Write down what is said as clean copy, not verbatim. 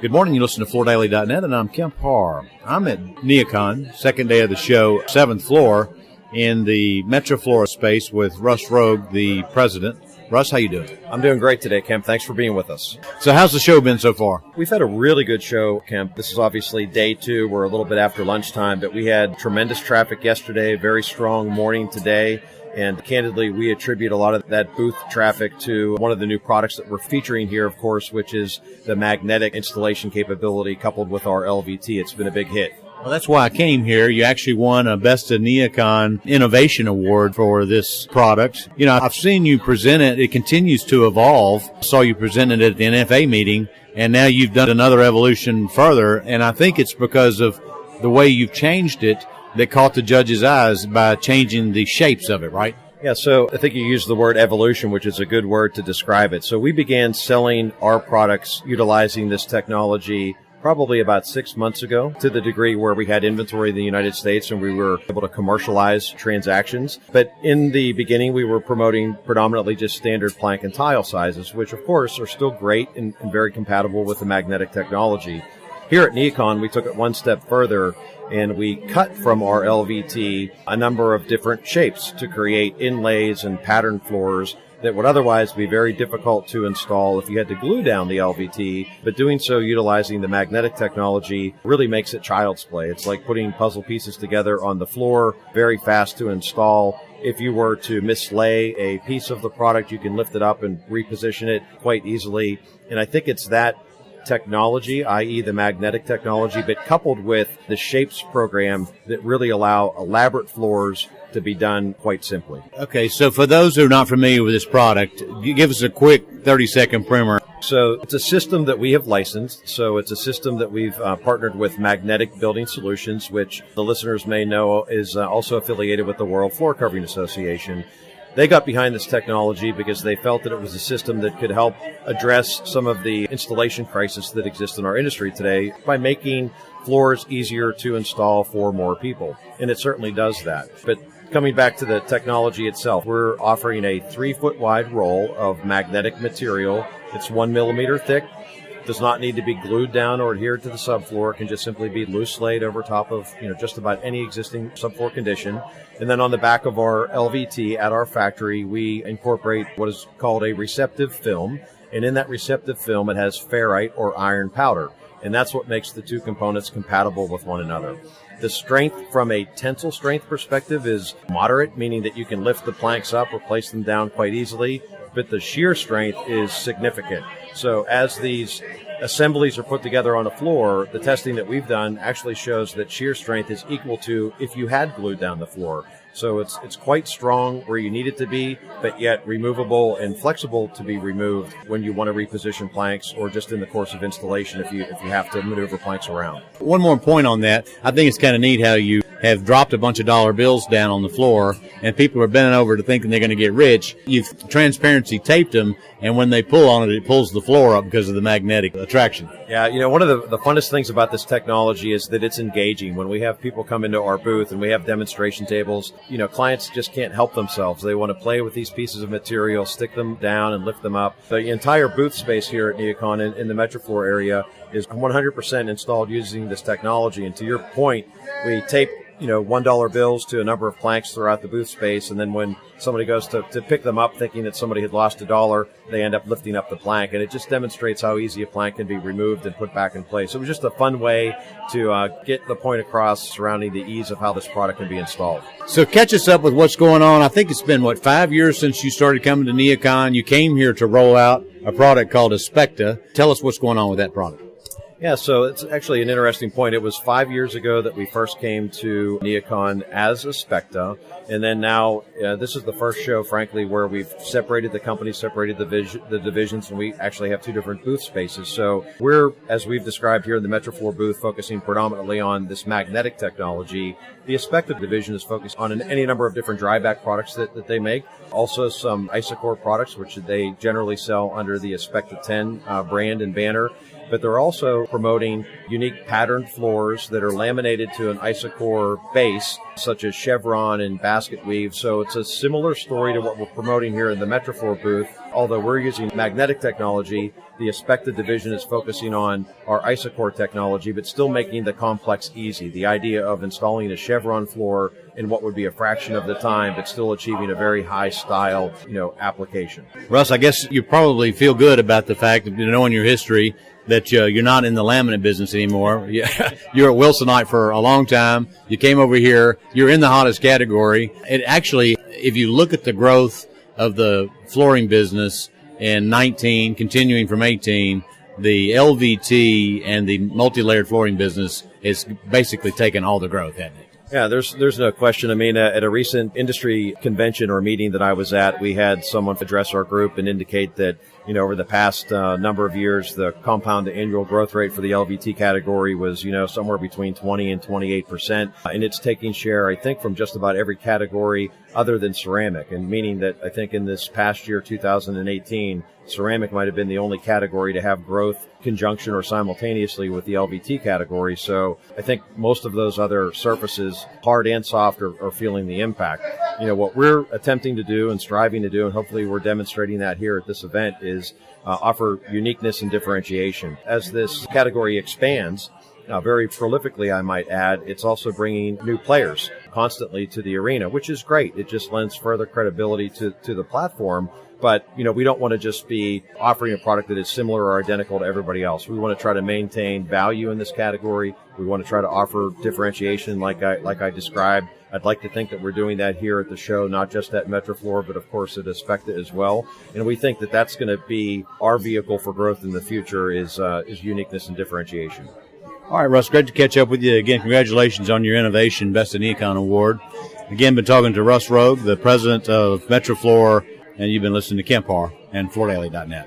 Good morning. You listen to FloorDaily.net, and I'm Kemp Harr. I'm at NeoCon, second day of the show, 7th floor, in the Metroflor space with Russ Rogg, the president. Russ, how you doing? I'm doing great today, Kemp. Thanks for being with us. So how's the show been so far? We've had a really good show, Kemp. This is obviously day 2. We're a little bit after lunchtime, but we had tremendous traffic yesterday, very strong morning today. And candidly, we attribute a lot of that booth traffic to one of the new products that we're featuring here, of course, which is the magnetic installation capability coupled with our LVT. It's been a big hit. Well, that's why I came here. You actually won a Best of NeoCon Innovation Award for this product. You know, I've seen you present it. It continues to evolve. I saw you present it at the NFA meeting, and now you've done another evolution further. And I think it's because of the way you've changed it that caught the judge's eyes by changing the shapes of it, right? Yeah, so I think you used the word evolution, which is a good word to describe it. So we began selling our products utilizing this technology probably about 6 months ago, to the degree where we had inventory in the United States and we were able to commercialize transactions. But in the beginning, we were promoting predominantly just standard plank and tile sizes, which of course are still great and very compatible with the magnetic technology. Here at NeoCon, we took it one step further and we cut from our LVT a number of different shapes to create inlays and pattern floors that would otherwise be very difficult to install if you had to glue down the LVT, but doing so utilizing the magnetic technology really makes it child's play. It's like putting puzzle pieces together on the floor, very fast to install. If you were to mislay a piece of the product, you can lift it up and reposition it quite easily. And I think it's that technology, i.e. the magnetic technology, but coupled with the shapes program that really allow elaborate floors to be done quite simply. Okay, so for those who are not familiar with this product, give us a quick 30-second primer. So it's a system that we have licensed. So it's a system that we've partnered with Magnetic Building Solutions, which the listeners may know is also affiliated with the World Floor Covering Association. They got behind this technology because they felt that it was a system that could help address some of the installation crisis that exists in our industry today by making floors easier to install for more people. And it certainly does that. But coming back to the technology itself, we're offering a 3-foot wide roll of magnetic material. It's 1 millimeter thick. Does not need to be glued down or adhered to the subfloor. It can just simply be loose laid over top of, just about any existing subfloor condition. And then on the back of our LVT at our factory, we incorporate what is called a receptive film. And in that receptive film, it has ferrite or iron powder. And that's what makes the two components compatible with one another. The strength from a tensile strength perspective is moderate, meaning that you can lift the planks up or place them down quite easily. But the shear strength is significant. So as these assemblies are put together on a floor, the testing that we've done actually shows that shear strength is equal to if you had glued down the floor. So it's quite strong where you need it to be, but yet removable and flexible to be removed when you want to reposition planks or just in the course of installation if you have to maneuver planks around. One more point on that. I think it's kind of neat how you have dropped a bunch of dollar bills down on the floor and people are bending over to thinking they're going to get rich. You've transparency taped them, and when they pull on it, it pulls the floor up because of the magnetic attraction. Yeah, one of the funnest things about this technology is that it's engaging. When we have people come into our booth and we have demonstration tables, clients just can't help themselves. They want to play with these pieces of material, stick them down and lift them up. The entire booth space here at NeoCon in the Metroflor area is 100% installed using this technology. And to your point, we tape $1 bills to a number of planks throughout the booth space, and then when somebody goes to pick them up thinking that somebody had lost $1, they end up lifting up the plank, and it just demonstrates how easy a plank can be removed and put back in place. It was just a fun way to get the point across surrounding the ease of how this product can be installed. So catch us up with what's going on. I think it's been, 5 years since you started coming to NeoCon. You came here to roll out a product called Aspecta. Tell us what's going on with that product. Yeah, so it's actually an interesting point. It was 5 years ago that we first came to NeoCon as Aspecta, and then now this is the first show, frankly, where we've separated the company, separated the divisions, and we actually have 2 different booth spaces. So we're, as we've described here in the Metroflor booth, focusing predominantly on this magnetic technology. The Aspecta division is focused on any number of different dry back products that they make. Also some Isocore products, which they generally sell under the Aspecta 10 brand and banner. But they're also promoting unique patterned floors that are laminated to an Isocore base, such as chevron and basket weave. So it's a similar story to what we're promoting here in the Metroflor booth, although we're using magnetic technology, the Aspecta division is focusing on our isocore technology, but still making the complex easy. The idea of installing a chevron floor in what would be a fraction of the time, but still achieving a very high style, application. Russ, I guess you probably feel good about the fact that, knowing your history, that you're not in the laminate business anymore. You're at Wilsonite for a long time. You came over here. You're in the hottest category. It actually, if you look at the growth of the flooring business in 19, continuing from 18, the LVT and the multi-layered flooring business is basically taking all the growth, hasn't it? Yeah, there's no question. I mean, at a recent industry convention or meeting that I was at, we had someone address our group and indicate that, over the past number of years, the compound annual growth rate for the LVT category was, somewhere between 20 and 28%. And it's taking share, I think, from just about every category other than ceramic. And meaning that I think in this past year, 2018, ceramic might have been the only category to have growth conjunction or simultaneously with the LVT category. So I think most of those other surfaces, hard and soft, are feeling the impact. What we're attempting to do and striving to do, and hopefully we're demonstrating that here at this event, is offer uniqueness and differentiation. As this category expands, very prolifically, I might add, it's also bringing new players constantly to the arena, which is great. It just lends further credibility to the platform. But, we don't want to just be offering a product that is similar or identical to everybody else. We want to try to maintain value in this category. We want to try to offer differentiation like I described. I'd like to think that we're doing that here at the show, not just at Metroflor, but of course at Aspecta as well. And we think that that's going to be our vehicle for growth in the future is uniqueness and differentiation. All right, Russ, great to catch up with you. Again, congratulations on your Innovation Best in NeoCon Award. Again, been talking to Russ Rogg, the president of Metroflor, and you've been listening to Kemp Harr and FloorDaily.net.